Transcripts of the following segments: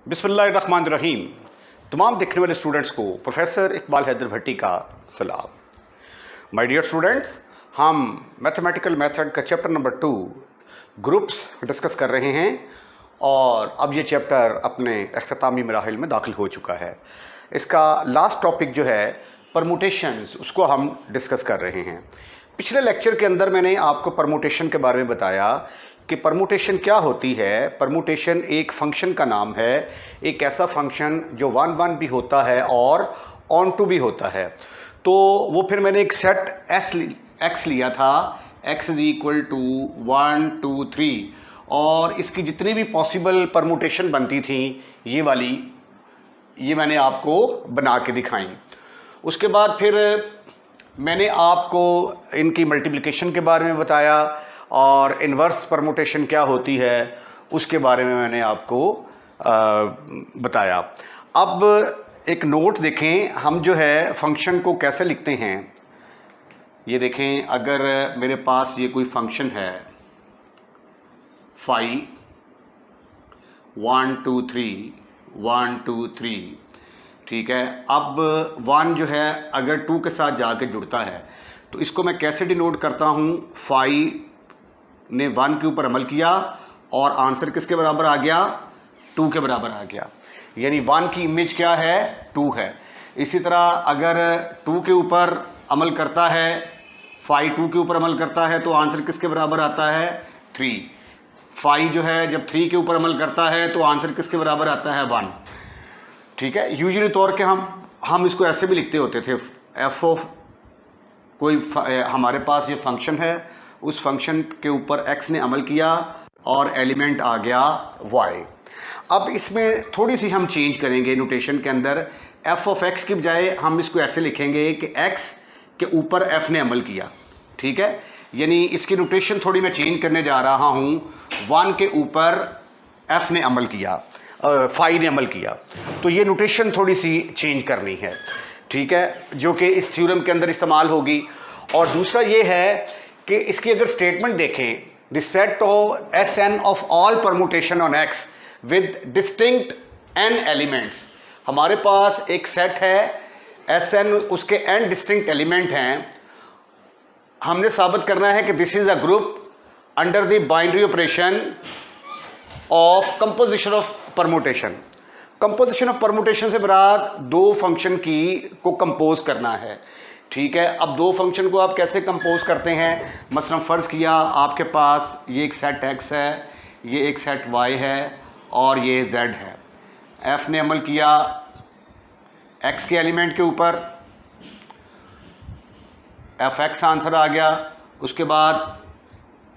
बिस्मिल्लाहिर्रहमानिर्रहीम। तमाम देखने वाले स्टूडेंट्स को प्रोफेसर इकबाल हैदर भट्टी का सलाम। माय डियर स्टूडेंट्स, हम मैथमेटिकल मेथड का चैप्टर नंबर 2 ग्रुप्स डिस्कस कर रहे हैं और अब ये चैप्टर अपने अख्तामी मराहिल में दाखिल हो चुका है। इसका लास्ट टॉपिक जो है परमुटेशंस, उसको हम डिस्कस कर रहे हैं। पिछले लेक्चर के अंदर मैंने आपको परमुटेशन के बारे में बताया कि परमुटेशन क्या होती है। परमुटेशन एक फंक्शन का नाम है, एक ऐसा फंक्शन जो 1 1 भी होता है और ऑन टू भी होता है। तो वो फिर मैंने एक सेट एक्स लिया था, x इज इक्वल टू 1 2 3, और इसकी जितनी भी पॉसिबल परमुटेशन बनती थी ये वाली, ये मैंने आपको बना के दिखाई। उसके बाद फिर मैंने आपको इनकी मल्टीप्लिकेशन के बारे में बताया और इन्वर्स परमुटेशन क्या होती है उसके बारे में मैंने आपको बताया। अब एक नोट देखें, हम जो है फंक्शन को कैसे लिखते हैं। ये देखें, अगर मेरे पास ये कोई फंक्शन है फाई 1 2 3 1 2 3, ठीक है। अब 1 जो है अगर 2 के साथ जाके जुड़ता है तो इसको मैं कैसे डिनोट करता हूँ। फाई ने 1 के ऊपर अमल किया और आंसर किसके बराबर आ गया, 2 के बराबर आ गया, यानी 1 की इमेज क्या है, 2 है। इसी तरह अगर 2 के ऊपर अमल करता है, फाई 2 के ऊपर अमल करता है तो आंसर किसके बराबर आता है, 3। फाई जो है जब 3 के ऊपर अमल करता है तो आंसर किसके बराबर आता है, 1। ठीक है। यूजुअली तौर के हम इसको ऐसे भी लिखते होते थे, एफ ऑफ कोई हमारे पास ये फंक्शन है, उस फंक्शन के ऊपर x ने अमल किया और एलिमेंट आ गया y। अब इसमें थोड़ी सी हम चेंज करेंगे नोटेशन के अंदर। f ऑफ x की बजाय हम इसको ऐसे लिखेंगे कि x के ऊपर f ने अमल किया, ठीक है। यानी इसकी नोटेशन थोड़ी मैं चेंज करने जा रहा हूँ। 1 के ऊपर f ने अमल किया, फाई ने अमल किया, तो ये नोटेशन थोड़ी सी चेंज करनी है, ठीक है, जो कि इस थ्योरम के अंदर इस्तेमाल होगी। और दूसरा ये है कि इसकी अगर स्टेटमेंट देखें, the set of S N of all permutation on X with distinct N elements. हमारे पास एक सेट है एस एन, उसके एन डिस्टिंक्ट एलिमेंट हैं। हमने साबित करना है कि this is a group under the binary operation of composition of permutation. Composition of permutation से मुराद दो फंक्शन को कंपोज करना है, ठीक है। अब दो फंक्शन को आप कैसे कंपोज करते हैं, मसलन फ़र्ज़ किया आपके पास ये एक सेट x है, ये एक सेट y है और ये z है। f ने अमल किया x के एलिमेंट के ऊपर, fx आंसर आ गया। उसके बाद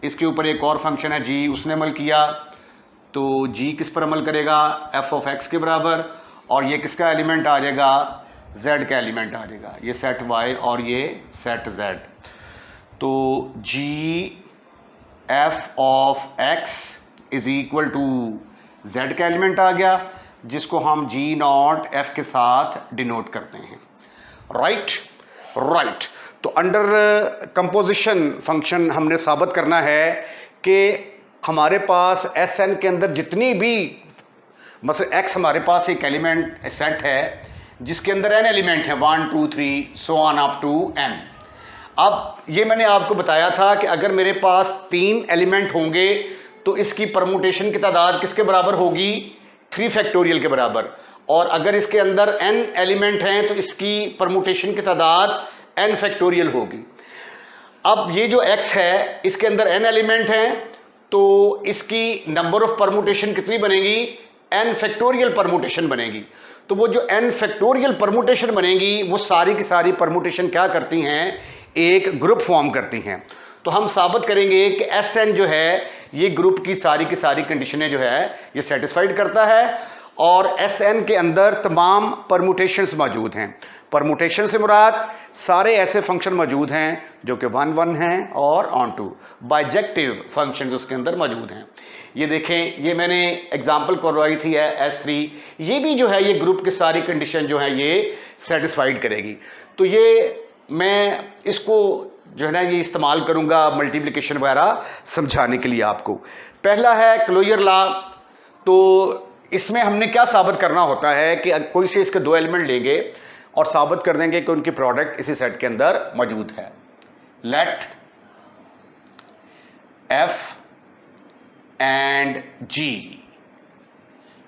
इसके ऊपर एक और फंक्शन है g, उसने अमल किया, तो g किस पर अमल करेगा, f ऑफ x के बराबर, और ये किसका एलिमेंट आ जाएगा, z का एलिमेंट आ जाएगा, ये सेट y और ये सेट z। तो g f of x is equal to z का एलिमेंट आ गया, जिसको हम g नॉट f के साथ डिनोट करते हैं। राइट। तो अंडर कंपोजिशन फंक्शन हमने साबित करना है कि हमारे पास एस एन के अंदर जितनी भी, मतलब x हमारे पास एक एलिमेंट सेट है जिसके अंदर n एलिमेंट हैं, 1 2 3 so on up to n। अब ये मैंने आपको बताया था कि अगर मेरे पास 3 एलिमेंट होंगे तो इसकी परमुटेशन की तादाद किसके बराबर होगी, 3 फैक्टोरियल के बराबर। और अगर इसके अंदर n एलिमेंट हैं तो इसकी परमुटेशन की तादाद n फैक्टोरियल होगी। अब ये जो x है इसके अंदर n एलिमेंट हैं तो इसकी नंबर ऑफ परमुटेशन कितनी बनेगी, n फैक्टोरियल परमुटेशन बनेगी। तो वो जो n फैक्टोरियल परमुटेशन बनेगी वो सारी की सारी परमुटेशन क्या करती हैं, एक ग्रुप फॉर्म करती हैं। तो हम साबित करेंगे कि एस एन जो है ये ग्रुप की सारी कंडीशनें जो है ये सेटिस्फाइड करता है और एस एन के अंदर तमाम परमुटेशंस मौजूद हैं। परमुटेशन से मुराद सारे ऐसे फंक्शन मौजूद हैं जो कि 1 1 हैं और ऑन टू बाइजेक्टिव फंक्शंस उसके अंदर मौजूद हैं। ये देखें, ये मैंने एग्जांपल करवाई थी S3, ये भी जो है ये ग्रुप की सारी कंडीशन जो है ये सेटिस्फाइड करेगी। तो ये मैं इसको जो है ना ये इस्तेमाल करूँगा मल्टीप्लिकेशन वगैरह समझाने के लिए आपको। पहला है क्लोजर लॉ। तो इसमें हमने क्या साबित करना होता है कि कोई से इसके दो एलिमेंट लेंगे और साबित कर देंगे कि उनकी प्रोडक्ट इसी सेट के अंदर मौजूद है। Let F and G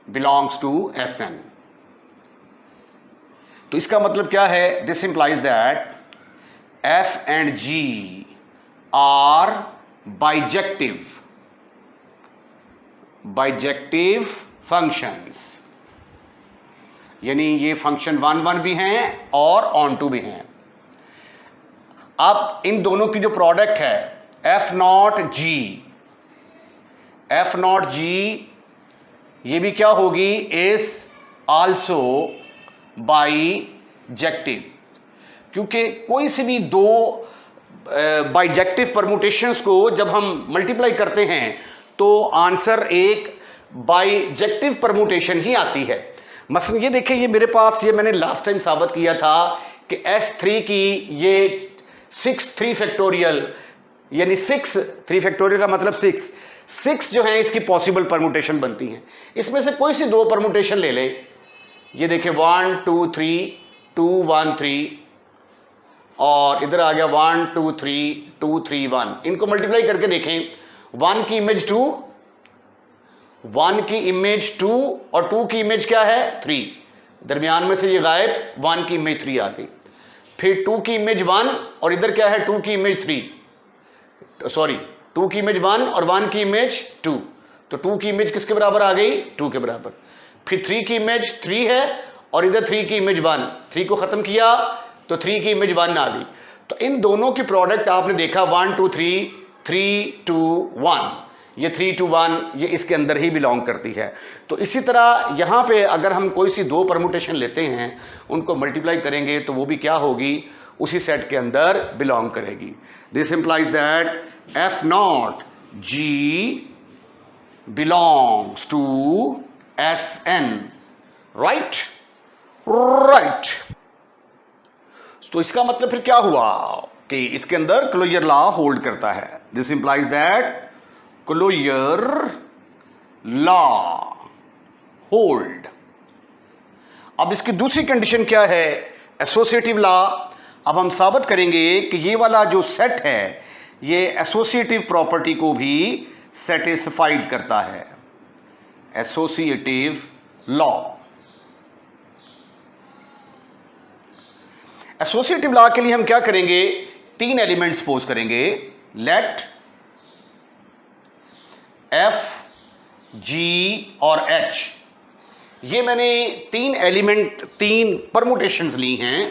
belongs to S N. तो इसका मतलब क्या है? This implies that F and G are bijective functions, यानी ये फंक्शन 1 1 भी हैं और ऑन टू भी हैं। अब इन दोनों की जो प्रोडक्ट है एफ नॉट जी ये भी क्या होगी? इज आल्सो बाइजेक्टिव, क्योंकि कोई से भी दो बाइजेक्टिव परमुटेशंस को जब हम मल्टीप्लाई करते हैं तो आंसर एक बाइजेक्टिव परमुटेशन ही आती है। मसलन ये देखिए, ये मेरे पास, ये मैंने लास्ट टाइम साबित किया था कि S3 की ये 6 3 फैक्टोरियल, यानी 6 3 फैक्टोरियल का मतलब 6 जो है इसकी पॉसिबल परमुटेशन बनती हैं। इसमें से कोई सी दो परमुटेशन ले लें। ये देखिए 1 2 3 2 1 3 और इधर आ गया 1 2 3 2 3 1। इनको मल्टीप्लाई करके देखें। 1 की इमेज 2, 1 की इमेज 2 और 2 की इमेज क्या है? 3। दरमियान में से ये गायब, 1 की इमेज 3 आ गई। फिर 2 की इमेज 1 और इधर क्या है? 2 की इमेज 3, सॉरी 2 की इमेज 1 और 1 की इमेज 2। तो 2 की इमेज किसके बराबर आ गई? 2 के बराबर। फिर 3 की इमेज 3 है और इधर 3 की इमेज 1। 3 को खत्म किया तो 3 की इमेज 1 आ गई। तो इन दोनों की प्रोडक्ट आपने देखा 1 2 3 3 2 1, ये 3 2 1 ये इसके अंदर ही बिलोंग करती है। तो इसी तरह यहाँ पे अगर हम कोई सी दो परमुटेशन लेते हैं, उनको मल्टीप्लाई करेंगे तो वो भी क्या होगी? उसी सेट के अंदर बिलोंग करेगी। This implies that F nought G belongs to S N, right. तो इसका मतलब फिर क्या हुआ कि इसके अंदर क्लोजर लॉ होल्ड करता है। This implies that closure law hold. अब इसकी दूसरी कंडीशन क्या है? Associative law. अब हम साबित करेंगे कि ये वाला जो सेट है ये एसोसिएटिव प्रॉपर्टी को भी सेटिस्फाइड करता है। Associative law. एसोसिएटिव लॉ के लिए हम क्या करेंगे? 3 एलिमेंट सपोज करेंगे। लेट एफ जी और एच, ये मैंने 3 एलिमेंट 3 परमुटेशंस ली हैं।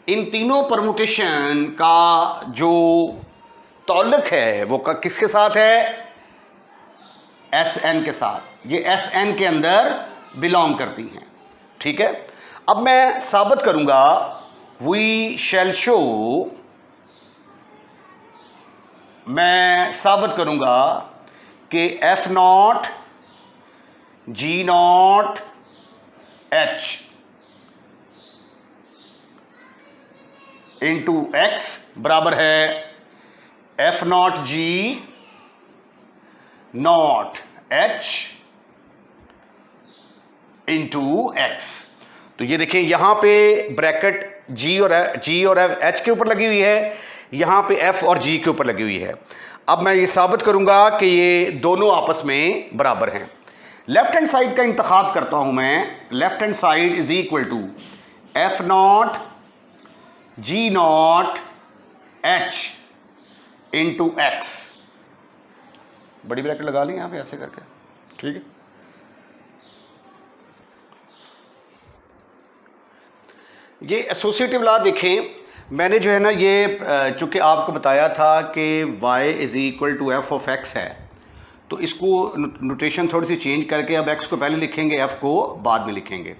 इन तीनों परमुटेशन का जो तौल्लुक है वो किसके साथ है? एस एन के साथ। ये एस एन के अंदर बिलोंग करती हैं, ठीक है। अब मैं साबित करूंगा, वी शैल शो, मैं साबित करूंगा कि F nought G nought H into X बराबर है F nought G nought H into X. तो ये देखिए यहां पे ब्रैकेट जी और एच के ऊपर लगी हुई है, यहां पे एफ और जी के ऊपर लगी हुई है। अब मैं ये साबित करूंगा कि ये दोनों आपस में बराबर हैं। लेफ्ट हैंड साइड का इंतखाब करता हूं मैं। Left hand side is equal to F nought G nought H into X. बड़ी ब्रैकेट लगा ली यहां पे ऐसे करके, ठीक है। ये एसोसिएटिव लॉ देखें, मैंने जो है ना ये चूँकि आपको बताया था कि y is equal to F of X है, तो इसको नोटेशन थोड़ी सी चेंज करके अब x को पहले लिखेंगे, f को बाद में लिखेंगे,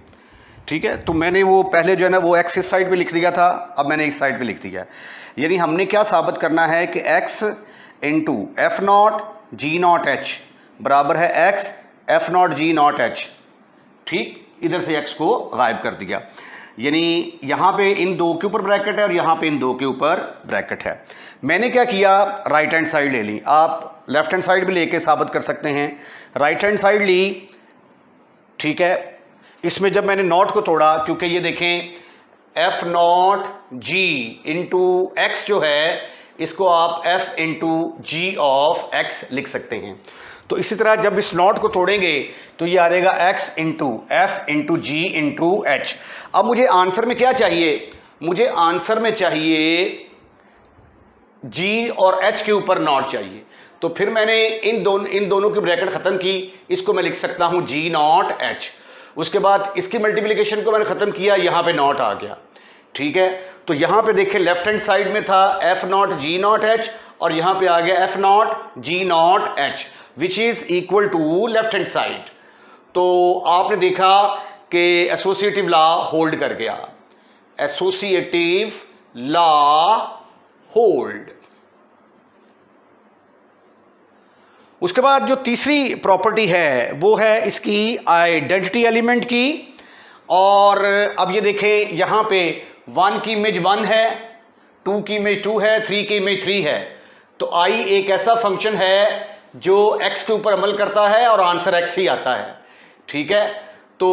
ठीक है। तो मैंने वो पहले जो है ना वो x इस साइड पे लिख दिया था, अब मैंने इस साइड पे लिख दिया। यानी हमने क्या साबित करना है कि x into F nought G nought H बराबर है x F nought G nought H, ठीक। इधर से x को गायब कर दिया, यानी यहाँ पे इन दो के ऊपर ब्रैकेट है और यहाँ पे इन दो के ऊपर ब्रैकेट है। मैंने क्या किया, राइट हैंड साइड ले ली। आप लेफ्ट हैंड साइड भी लेके साबित कर सकते हैं। राइट हैंड साइड ली ठीक है। इसमें जब मैंने नॉट को तोड़ा, क्योंकि ये देखें F nought G into X जो है, इसको आप F into G of X लिख सकते हैं। तो इसी तरह जब इस नॉट को तोड़ेंगे तो ये आ जाएगा एक्स इंटू एफ इंटू जी इंटू एच। अब मुझे आंसर में क्या चाहिए? मुझे आंसर में चाहिए जी और एच के ऊपर नॉट चाहिए। तो फिर मैंने इन दोनों की ब्रैकेट ख़त्म की, इसको मैं लिख सकता हूँ जी नॉट एच। उसके बाद इसकी मल्टीप्लिकेशन को मैंने ख़त्म किया, यहाँ पे नॉट आ गया, ठीक है। तो यहाँ पे देखें लेफ्ट हैंड साइड में था F nought G nought H, और यहाँ पे आ गया F nought G nought H which is equal to left hand side. तो आपने देखा कि एसोसिएटिव लॉ होल्ड कर गया, एसोसिएटिव लॉ होल्ड। उसके बाद जो तीसरी प्रॉपर्टी है वो है इसकी आइडेंटिटी एलिमेंट की। और अब ये देखें यहाँ पे 1 की इमेज 1 है, 2 की इमेज 2 है, 3 की इमेज 3 है। तो i एक ऐसा फंक्शन है जो x के ऊपर अमल करता है और आंसर x ही आता है, ठीक है। तो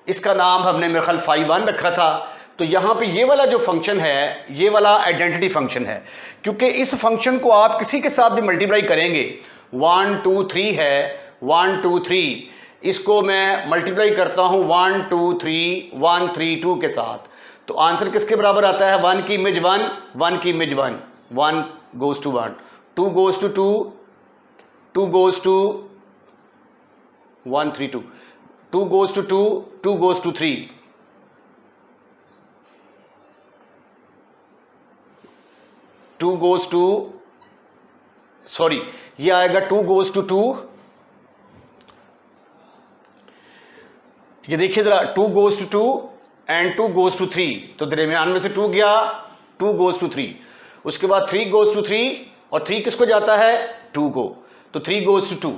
इसका नाम हमने मेरे ख्याल phi 1 रखा था। तो यहाँ पे ये वाला जो फंक्शन है, ये वाला आइडेंटिटी फंक्शन है, क्योंकि इस फंक्शन को आप किसी के साथ भी मल्टीप्लाई करेंगे, 1 2 3 है, 1 2 3, इसको मैं मल्टीप्लाई करता हूँ 1 2 3 1 3 2 के साथ, तो आंसर किसके बराबर आता है? 1 की इमेज 1, 1 की image 1, 1 goes to 1, 2 goes to 2, 2 goes to 1 3 2, 2 goes to 2, 2 goes to 3, 2 goes to, sorry ये आएगा 2 goes to 2, ये देखिए जरा 2 goes to 2 and 2 goes to 3, तो दरमियान में से 2 गया, 2 goes to 3, उसके बाद 3 goes to 3, और 3 किसको जाता है? 2 को, तो 3 goes to 2।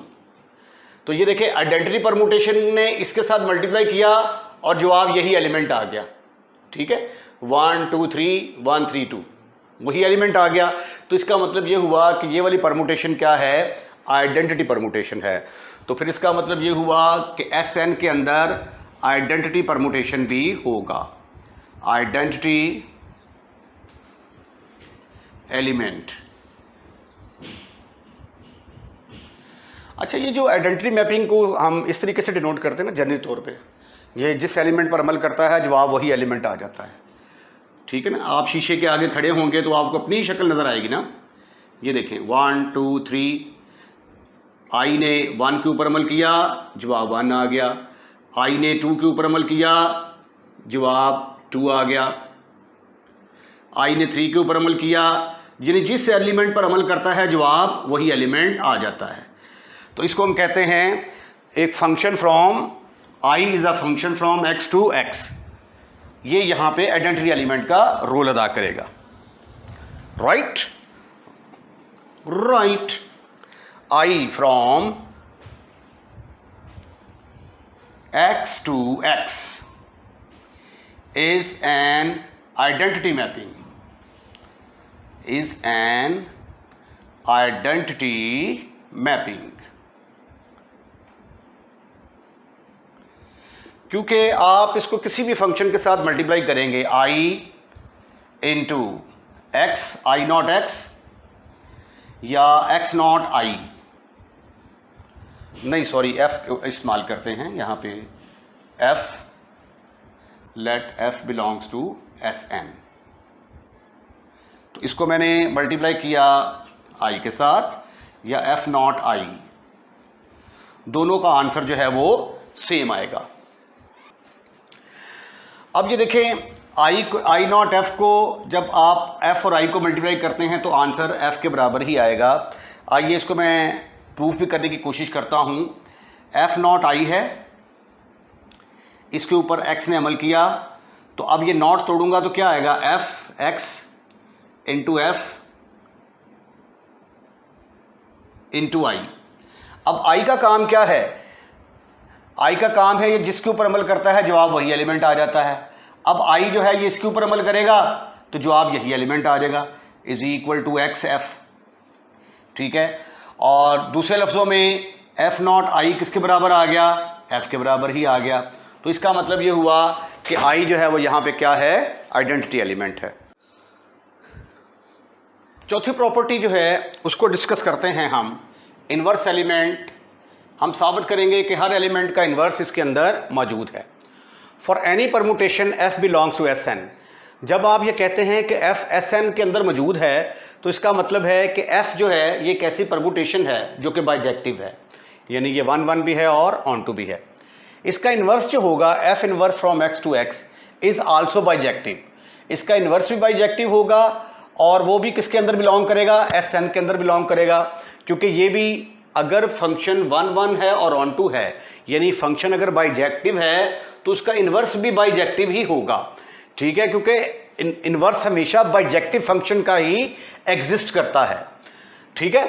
तो ये देखिए आइडेंटिटी परमुटेशन ने इसके साथ मल्टीप्लाई किया और जवाब यही एलिमेंट आ गया, ठीक है। 1 2 3 1 3 2 वही एलिमेंट आ गया। तो इसका मतलब ये हुआ कि ये वाली परमुटेशन क्या है? आइडेंटिटी परमुटेशन है। तो फिर इसका मतलब ये हुआ कि एसएन के अंदर आइडेंटिटी परमुटेशन भी होगा, आइडेंटिटी एलिमेंट। अच्छा, ये जो आइडेंटिटी मैपिंग को हम इस तरीके से डिनोट करते हैं ना जनरली तौर पे, ये जिस एलिमेंट पर अमल करता है जवाब वही एलिमेंट आ जाता है, ठीक है ना। आप शीशे के आगे खड़े होंगे तो आपको अपनी शक्ल नज़र आएगी ना। ये देखें 1 2 3, आई ने 1 के ऊपर अमल किया, जवाब 1 आ गया। आई ने 2 के ऊपर अमल किया, जवाब 2 आ गया। आई ने 3 के ऊपर अमल किया, यानी जिस एलिमेंट पर अमल करता है जवाब वही एलिमेंट आ जाता है। तो इसको हम कहते हैं एक function from I is a function from x to x। ये यहाँ पे आइडेंटिटी एलिमेंट का रोल अदा करेगा, right right. I from x to x is an identity mapping, is an identity mapping। क्योंकि आप इसको किसी भी फंक्शन के साथ मल्टीप्लाई करेंगे, I into X, I not X, या एक्स नॉट आई, नहीं सॉरी एफ इस्तेमाल करते हैं यहाँ पे, F, let F belongs to S N. तो इसको मैंने मल्टीप्लाई किया आई के साथ या एफ नॉट आई, दोनों का आंसर जो है वो सेम आएगा। अब ये देखें आई नॉट एफ को जब आप एफ और आई को मल्टीप्लाई करते हैं तो आंसर एफ के बराबर ही आएगा। आइए इसको मैं प्रूफ भी करने की कोशिश करता हूँ। एफ नॉट आई है, इसके ऊपर एक्स ने अमल किया, तो अब ये नॉट तोड़ूंगा तो क्या आएगा? F X into F into I. अब आई का काम क्या है? आई का काम है ये जिसके ऊपर अमल करता है जवाब वही एलिमेंट आ जाता है। अब आई जो है ये इसके ऊपर अमल करेगा तो जवाब यही एलिमेंट आ जाएगा, is equal to X F, ठीक है। और दूसरे लफ्ज़ों में एफ नॉट आई किसके बराबर आ गया? एफ के बराबर ही आ गया। तो इसका मतलब ये हुआ कि आई जो है वो यहाँ पे क्या है, आइडेंटिटी एलिमेंट है। चौथी प्रॉपर्टी जो है उसको डिस्कस करते हैं हम, इन्वर्स एलिमेंट। हम साबित करेंगे कि हर एलिमेंट का इन्वर्स इसके अंदर मौजूद है। For any permutation F belongs to S N. जब आप ये कहते हैं कि एफ एस एन के अंदर मौजूद है तो इसका मतलब है कि एफ जो है ये कैसी परमुटेशन है जो कि बाइजेक्टिव है, यानी ये 1 1 भी है और ऑन टू भी है। इसका इन्वर्स जो होगा F inverse from X to X is also bijective. इसका इन्वर्स भी बाइजेक्टिव होगा और वो भी किसके अंदर बिलोंग करेगा, एस एन के अंदर बिलोंग करेगा, क्योंकि ये भी अगर फंक्शन 1 1 है और ऑन टू है, यानी फंक्शन अगर बाइजेक्टिव है तो उसका इन्वर्स भी बाइजेक्टिव ही होगा। ठीक है, क्योंकि इन्वर्स हमेशा बाइजेक्टिव फंक्शन का ही एग्जिस्ट करता है। ठीक है,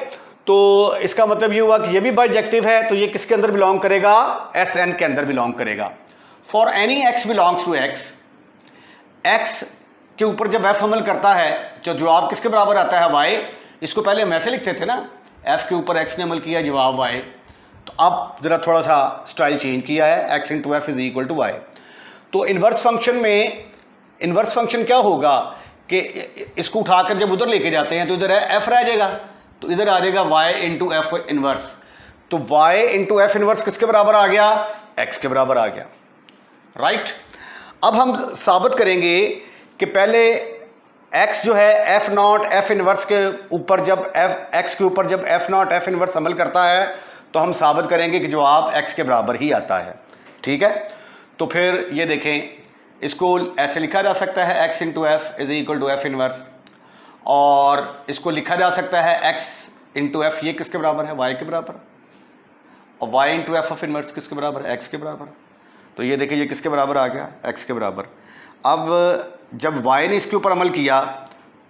तो इसका मतलब ये हुआ कि ये भी बाइजेक्टिव है तो ये किसके अंदर बिलोंग करेगा, एस एन के अंदर बिलोंग करेगा। For any X belongs to X, X के ऊपर जब एफ अमल करता है तो जवाब किसके बराबर आता है, वाई। इसको पहले हम ऐसे लिखते थे ना, एफ के ऊपर एक्स ने अमल किया, जवाब वाई। तो अब जरा थोड़ा सा स्टाइल चेंज किया है, X into F is equal to Y. तो इन्वर्स फंक्शन में इन्वर्स फंक्शन क्या होगा कि इसको उठाकर जब उधर लेके जाते हैं तो इधर है एफ रह जाएगा, तो इधर आ जाएगा वाई इंटू एफ इन्वर्स। तो वाई इंटू एफ इन्वर्स किसके बराबर आ गया, एक्स के बराबर आ गया। राइट, अब हम साबित करेंगे कि पहले x जो है एफ नॉट एफ इन्वर्स के ऊपर जब एफ एक्स के ऊपर जब एफ नॉट एफ इन्वर्स अमल करता है तो हम साबित करेंगे कि जवाब x के बराबर ही आता है। ठीक है, तो फिर ये देखें, इसको ऐसे लिखा जा सकता है x into F is equal to F inverse, और इसको लिखा जा सकता है x इंटू एफ, ये किसके बराबर है, y के बराबर, और y into F of inverse किसके बराबर है, x के बराबर। तो ये देखिए ये किसके बराबर आ गया, x के बराबर। अब जब y ने इसके ऊपर अमल किया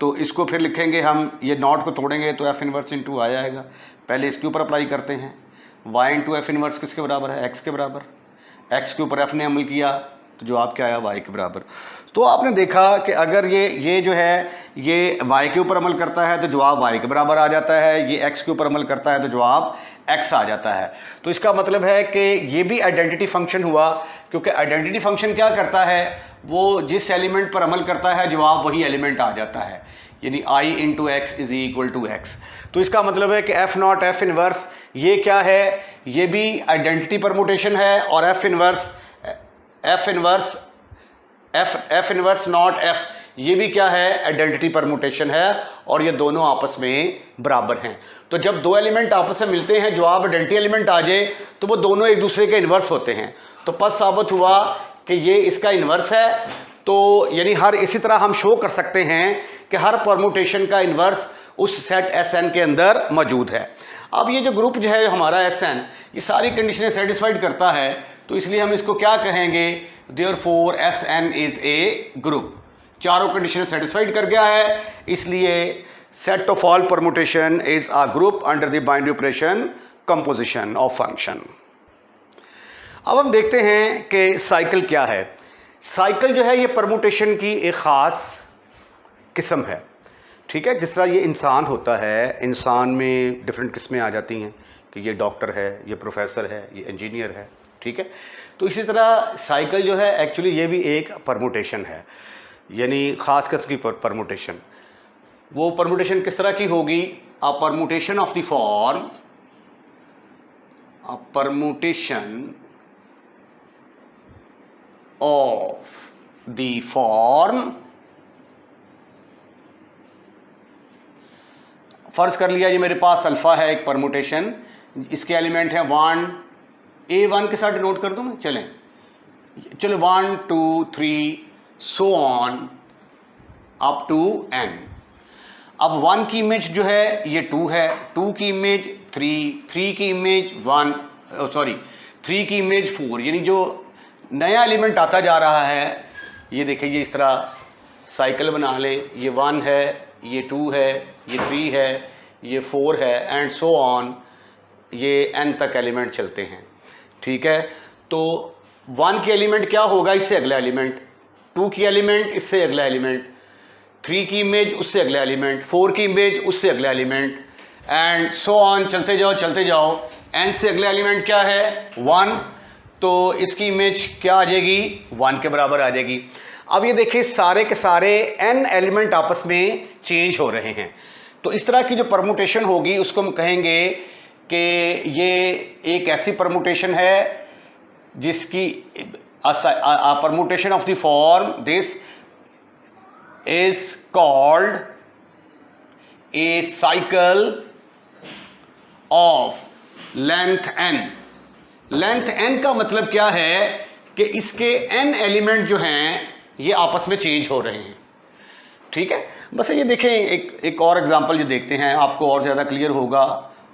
तो इसको फिर लिखेंगे हम, ये नॉट को तोड़ेंगे तो एफ इन्वर्स इंटू y आएगा। पहले इसके ऊपर अप्लाई करते हैं, y इंटू एफ इन्वर्स किसके बराबर है, x के बराबर। x के ऊपर f ने अमल किया तो जवाब क्या आया, y के बराबर। तो आपने देखा कि अगर ये जो है ये y के ऊपर अमल करता है तो जवाब y के बराबर आ जाता है, ये x के ऊपर अमल करता है तो जवाब x आ जाता है। तो इसका मतलब है कि ये भी आइडेंटिटी फंक्शन हुआ, क्योंकि आइडेंटिटी फंक्शन क्या करता है, वो जिस एलिमेंट पर अमल करता है जवाब वही एलिमेंट आ जाता है, यानी i into X is equal to X. तो इसका मतलब है कि एफ नॉट एफ इन्वर्स ये क्या है, ये भी आइडेंटिटी परमुटेशन है, और एफ इन्वर्स नॉट एफ ये भी क्या है, आइडेंटिटी परमुटेशन है, और ये दोनों आपस में बराबर हैं। तो जब दो एलिमेंट आपस में मिलते हैं, जवाब आइडेंटिटी एलिमेंट आ जाए तो वो दोनों एक दूसरे के इन्वर्स होते हैं। तो पद साबित हुआ कि ये इसका इन्वर्स है। तो यानी हर इसी तरह हम शो कर सकते हैं कि हर परमुटेशन का इन्वर्स उस सेट एस एन के अंदर मौजूद है। अब ये जो ग्रुप जो है हमारा एस एन, ये सारी कंडीशनें सेटिस्फाइड करता है, तो इसलिए हम इसको क्या कहेंगे, therefore S N is a group. चारों कंडीशनें सेटिस्फाइड कर गया है, इसलिए set of all permutation is a group under the binary operation composition of function. अब हम देखते हैं कि साइकिल क्या है। साइकिल जो है ये परमुटेशन की एक ख़ास किस्म है। ठीक है, जिस तरह ये इंसान होता है, इंसान में डिफरेंट किस्में आ जाती हैं कि ये डॉक्टर है, ये प्रोफेसर है, ये इंजीनियर है। ठीक है, तो इसी तरह साइकिल जो है एक्चुअली ये भी एक परमुटेशन है, यानी ख़ास किस्म की परमुटेशन। वो परमुटेशन किस तरह की होगी, a permutation of the form, a permutation of the form, फ़र्ज़ कर लिया ये मेरे पास अल्फ़ा है एक परमुटेशन, इसके एलिमेंट हैं 1, A1 के साथ डिनोट कर दूँ मैं, चलो 1 2 3 so on up to n। अब 1 की इमेज जो है ये 2 है, 2 की इमेज 3 की इमेज 3 की इमेज 4, यानी जो नया एलिमेंट आता जा रहा है, ये देखिए ये इस तरह साइकिल बना ले, ये 1 है, ये 2 है, ये 3 है, ये 4 है, एंड सो ऑन, ये n तक एलिमेंट चलते हैं। ठीक है, तो 1 की एलिमेंट क्या होगा, इससे अगला एलिमेंट, 2 की एलिमेंट इससे अगला एलिमेंट, 3 की इमेज उससे अगला एलिमेंट, 4 की इमेज उससे अगला एलिमेंट, एंड सो ऑन, चलते जाओ। n से अगला एलिमेंट क्या है, 1, तो इसकी इमेज क्या आ जाएगी, 1 के बराबर आ जाएगी। अब ये देखिए सारे के सारे n एलिमेंट आपस में चेंज हो रहे हैं, तो इस तरह की जो परमुटेशन होगी उसको हम कहेंगे कि ये एक ऐसी परमुटेशन है जिसकी permutation of the form this is called a cycle of length n। Length n का मतलब क्या है कि इसके n एलिमेंट जो हैं ये आपस में चेंज हो रहे हैं। ठीक है, बस ये देखें, एक और एग्जांपल ये देखते हैं, आपको और ज़्यादा क्लियर होगा।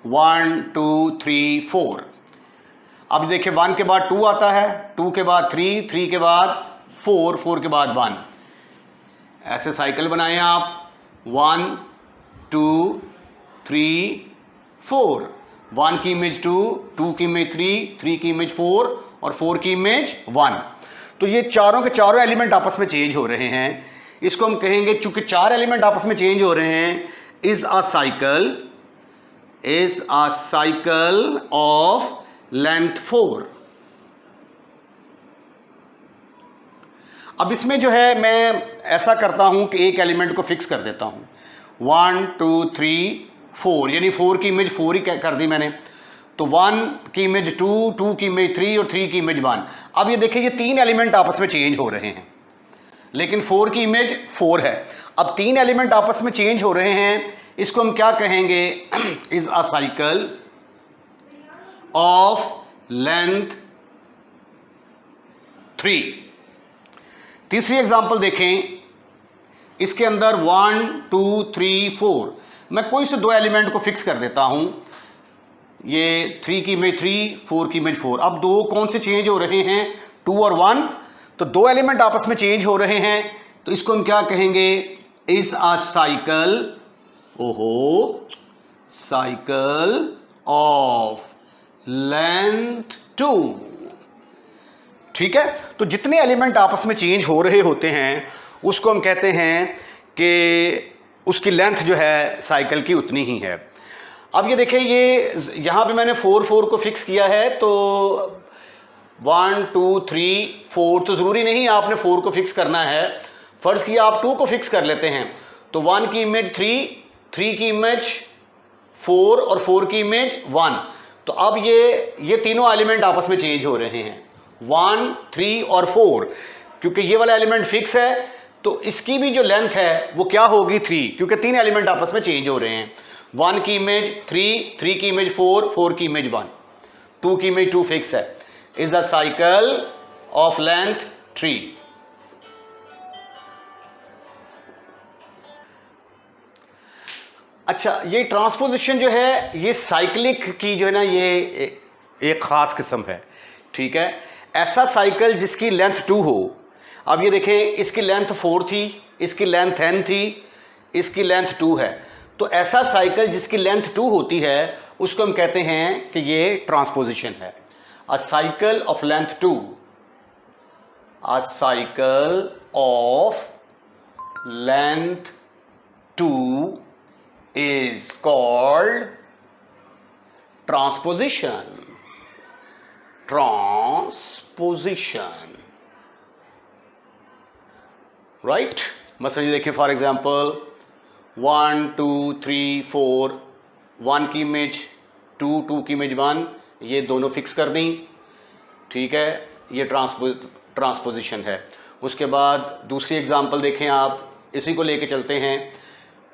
1 2 3 4। अब देखिए 1 के बाद 2 आता है, 2 के बाद 3, 3 के बाद 4, 4 के बाद 1। ऐसे साइकिल बनाएं आप, 1 2 3 4। 1 की इमेज 2, 2 की इमेज 3, 3 की इमेज 4 और 4 की इमेज 1। तो ये चारों के चारों एलिमेंट आपस में चेंज हो रहे हैं। इसको हम कहेंगे, चूंकि 4 एलिमेंट आपस में चेंज हो रहे हैं, is a cycle of length 4। अब इसमें जो है मैं ऐसा करता हूं कि एक एलिमेंट को फिक्स कर देता हूं, 1 2 3 4, यानी 4 की इमेज 4 ही कर दी मैंने। तो 1 की इमेज 2, 2 की इमेज 3 और 3 की इमेज 1। अब ये देखिए ये 3 एलिमेंट आपस में चेंज हो रहे हैं, लेकिन 4 की इमेज 4 है। अब 3 एलिमेंट आपस में चेंज हो रहे हैं, इसको हम क्या कहेंगे, is a cycle of length 3। तीसरी एग्जांपल देखें, इसके अंदर 1 2 3 4, मैं कोई से 2 एलिमेंट को फिक्स कर देता हूं, ये 3 की इमेज 3, 4 की इमेज 4। अब 2 कौन से चेंज हो रहे हैं, 2 और 1, तो 2 एलिमेंट आपस में चेंज हो रहे हैं, तो इसको हम क्या कहेंगे, is a cycle, cycle of length 2। ठीक है, तो जितने एलिमेंट आपस में चेंज हो रहे होते हैं उसको हम कहते हैं कि उसकी लेंथ जो है साइकिल की उतनी ही है। अब ये देखें, ये यहाँ पे मैंने 4 4 को फिक्स किया है, तो 1 2 3 4, तो ज़रूरी नहीं आपने 4 को फिक्स करना है। फर्ज किया आप 2 को फिक्स कर लेते हैं, तो 1 की इमेज 3, 3 की इमेज 4 और 4 की इमेज 1। तो अब ये तीनों एलिमेंट आपस में चेंज हो रहे हैं, 1 3 और 4। क्योंकि ये वाला एलिमेंट फिक्स है तो इसकी भी जो लेंथ है वो क्या होगी, 3, क्योंकि 3 एलिमेंट आपस में चेंज हो रहे हैं। 1 की इमेज 3, 3 की इमेज 4, 4 की इमेज 1, 2 की इमेज 2 फिक्स है। Is the cycle of length 3। अच्छा, ये ट्रांसपोजिशन जो है ये साइक्लिक की जो है ना, ये एक ख़ास किस्म है। ठीक है, ऐसा साइकिल जिसकी लेंथ 2 हो। अब ये देखें, इसकी लेंथ 4 थी, इसकी लेंथ n थी, इसकी लेंथ 2 है, तो ऐसा साइकिल जिसकी लेंथ 2 होती है उसको हम कहते हैं कि ये ट्रांसपोजिशन है। अ cycle of length 2, a cycle of length 2 is called transposition. Right? मसलन ये देखिए, फॉर एग्जाम्पल 1 2 3 4, 1 की इमेज 2, 2 की इमेज 1, ये दोनों फिक्स कर दी। ठीक है, ये ट्रांसपोजिशन है। उसके बाद दूसरी एग्जाम्पल देखें आप, इसी को लेके चलते हैं।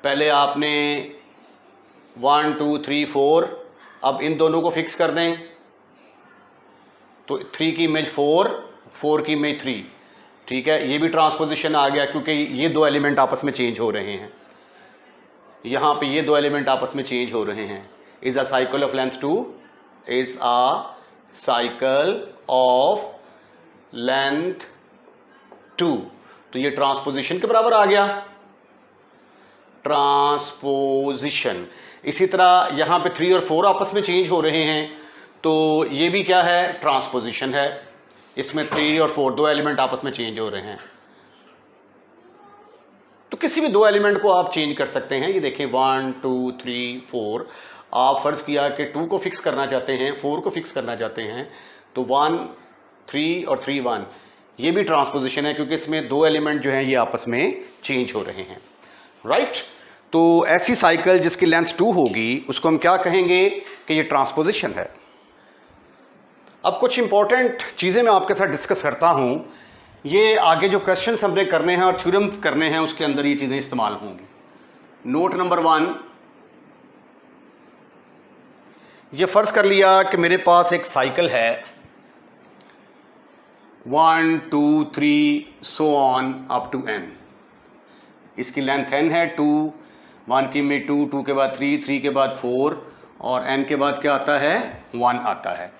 पहले आपने 1 2 3 4, अब इन दोनों को फिक्स कर दें, तो 3 की इमेज 4, 4 की इमेज 3। ठीक है, ये भी ट्रांसपोजिशन आ गया क्योंकि ये 2 एलिमेंट आपस में चेंज हो रहे हैं। यहाँ पे ये 2 एलिमेंट आपस में चेंज हो रहे हैं। Is a cycle of length 2, is a cycle of length 2, तो ये ट्रांसपोजिशन के बराबर आ गया, ट्रांसपोजिशन। इसी तरह यहाँ पे 3 और 4 आपस में चेंज हो रहे हैं, तो ये भी क्या है, ट्रांसपोजिशन है। इसमें 3 और 4 2 एलिमेंट आपस में चेंज हो रहे हैं। तो किसी भी 2 एलिमेंट को आप चेंज कर सकते हैं। ये देखें 1 2 3 4, आप फर्ज किया कि 2 को फिक्स करना चाहते हैं, 4 को फिक्स करना चाहते हैं, तो 1 3 और 3 1, ये भी ट्रांसपोजिशन है क्योंकि इसमें दो एलिमेंट जो हैं ये आपस में चेंज हो रहे हैं, राइट। तो ऐसी साइकिल जिसकी लेंथ 2 होगी उसको हम क्या कहेंगे कि ये ट्रांसपोजिशन है। अब कुछ इंपॉर्टेंट चीज़ें मैं आपके साथ डिस्कस करता हूँ, ये आगे जो क्वेश्चंस हमने करने हैं और थ्योरम करने हैं उसके अंदर ये चीज़ें इस्तेमाल होंगी। नोट नंबर 1, ये फ़र्ज़ कर लिया कि मेरे पास एक साइकिल है 1 2 3 so on up to n। इसकी लेंथ n है 2, 1 की में 2, 2 के बाद 3, 3 के बाद 4 और n के बाद क्या आता है 1 आता है।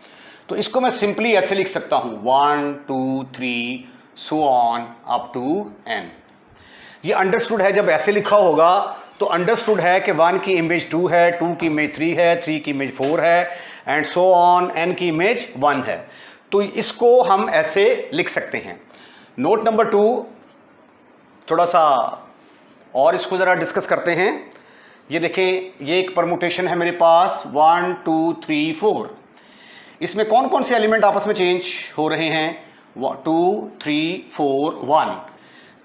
तो इसको मैं सिंपली ऐसे लिख सकता हूँ 1 2 3 so on up to n। ये अंडरस्टूड है, जब ऐसे लिखा होगा तो अंडरस्टूड है कि 1 की इमेज 2 है, 2 की इमेज 3 है, 3 की इमेज 4 है एंड सो ऑन, n की इमेज 1 है। तो इसको हम ऐसे लिख सकते हैं। नोट नंबर 2, थोड़ा सा और इसको ज़रा डिस्कस करते हैं। ये देखें, ये एक परमुटेशन है मेरे पास 1 2 3 4। इसमें कौन कौन से एलिमेंट आपस में चेंज हो रहे हैं 2 3 4 1।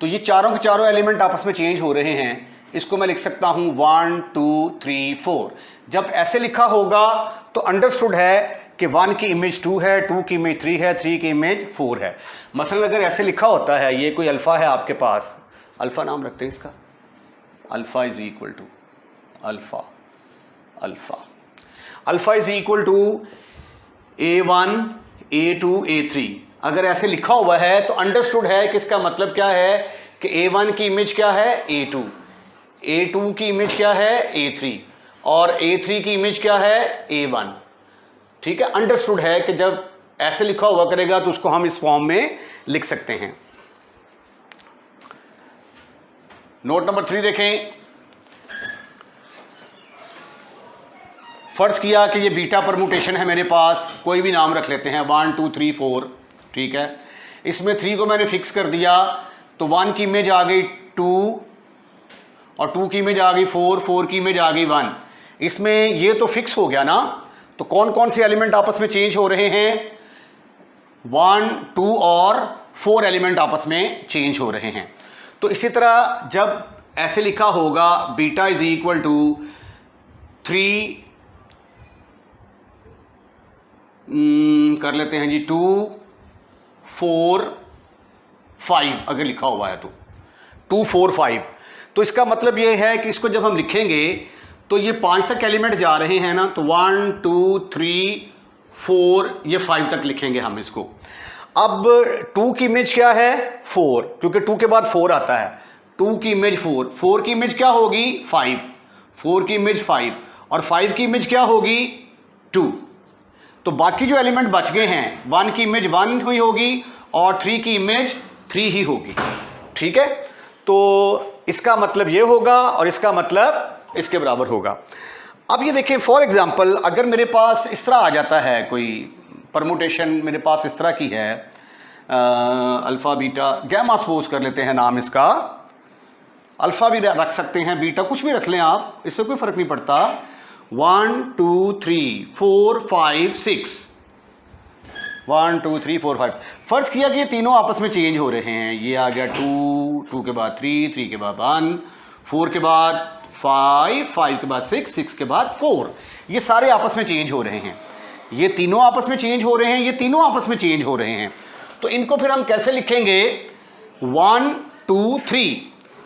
तो ये चारों के चारों एलिमेंट आपस में चेंज हो रहे हैं। इसको मैं लिख सकता हूँ 1 2 3 4। जब ऐसे लिखा होगा तो अंडरस्टूड है कि 1 की इमेज 2 है, 2 की इमेज 3 है, 3 की इमेज 4 है। मसलन अगर ऐसे लिखा होता है, ये कोई अल्फ़ा है आपके पास, अल्फ़ा नाम रखते हैं इसका, alpha is equal to alpha, alpha is equal to A1 A2 A3। अगर ऐसे लिखा हुआ है तो अंडरस्टूड है कि इसका मतलब क्या है कि A1 की इमेज क्या है A2, A2 की इमेज क्या है A3 और A3 की इमेज क्या है A1। ठीक है, अंडरस्टूड है कि जब ऐसे लिखा हुआ करेगा तो उसको हम इस फॉर्म में लिख सकते हैं। नोट नंबर 3 देखें, फर्ज किया कि ये बीटा परमुटेशन है मेरे पास, कोई भी नाम रख लेते हैं 1 2 3 4, ठीक है। इसमें 3 को मैंने फिक्स कर दिया तो 1 की इमेज आ गई 2 और 2 की इमेज आ गई 4, 4 की इमेज आ गई 1। इसमें ये तो फिक्स हो गया ना, तो कौन कौन से एलिमेंट आपस में चेंज हो रहे हैं 1 2 और 4 एलिमेंट आपस में चेंज हो रहे हैं। तो इसी तरह जब ऐसे लिखा होगा बीटा इज इक्वल टू 3 कर लेते हैं जी 2 4 5, अगर लिखा हुआ है तो 2 4 5। तो इसका मतलब ये है कि इसको जब हम लिखेंगे तो ये 5 तक एलिमेंट जा रहे हैं ना, तो 1 2 3 4 ये 5 तक लिखेंगे हम इसको। अब 2 की इमेज क्या है 4, क्योंकि 2 के बाद 4 आता है, 2 की इमेज 4, 4 की इमेज क्या होगी 5, 4 की इमेज 5 और 5 की इमेज क्या होगी 2। तो बाकी जो एलिमेंट बच गए हैं 1 की इमेज 1 हुई होगी और 3 की इमेज 3 ही होगी, ठीक है। तो इसका मतलब ये होगा और इसका मतलब इसके बराबर होगा। अब ये देखिए फॉर एग्जांपल अगर मेरे पास इस तरह आ जाता है, कोई परमुटेशन मेरे पास इस तरह की है, अल्फ़ा बीटा गैमा सपोज कर लेते हैं नाम इसका, अल्फ़ा भी रख सकते हैं, बीटा कुछ भी रख लें आप, इससे कोई फ़र्क नहीं पड़ता। 1 2 3 4 5 6, 1 2 3 4 5। फर्ज किया कि ये तीनों आपस में चेंज हो रहे हैं। ये आ गया 2, 2 के बाद 3, 3 के बाद 1, 4 के बाद 5, 5 के बाद 6, 6 के बाद 4। ये सारे आपस में चेंज हो रहे हैं, ये तीनों आपस में चेंज हो रहे हैं, ये तीनों आपस में चेंज हो रहे हैं। तो इनको फिर हम कैसे लिखेंगे 1 2 3,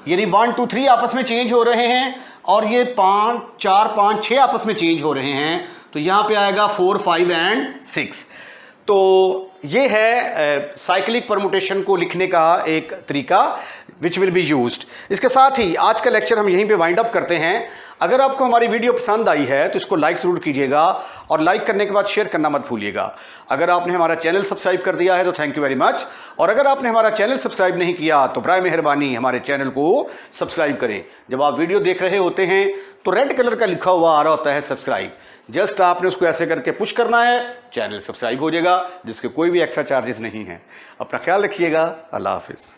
यानी 1 2 3 आपस में चेंज हो रहे हैं और ये 5 4 5 6 आपस में चेंज हो रहे हैं। तो यहाँ पे आएगा 4 5 एंड 6। तो ये है साइक्लिक परमुटेशन को लिखने का एक तरीका विच विल बी यूज्ड। इसके साथ ही आज का लेक्चर हम यहीं पे वाइंड अप करते हैं। अगर आपको हमारी वीडियो पसंद आई है तो इसको लाइक ज़रूर कीजिएगा और लाइक करने के बाद शेयर करना मत भूलिएगा। अगर आपने हमारा चैनल सब्सक्राइब कर दिया है तो थैंक यू वेरी मच, और अगर आपने हमारा चैनल सब्सक्राइब नहीं किया तो बराए मेहरबानी हमारे चैनल को सब्सक्राइब करें। जब आप वीडियो देख रहे होते हैं तो रेड कलर का लिखा हुआ आ रहा होता है सब्सक्राइब, जस्ट आपने उसको ऐसे करके पुश करना है, चैनल सब्सक्राइब हो जाएगा, जिसके कोई भी एक्स्ट्रा चार्जेस नहीं हैं। अपना ख्याल रखिएगा, अल्लाह हाफिज़।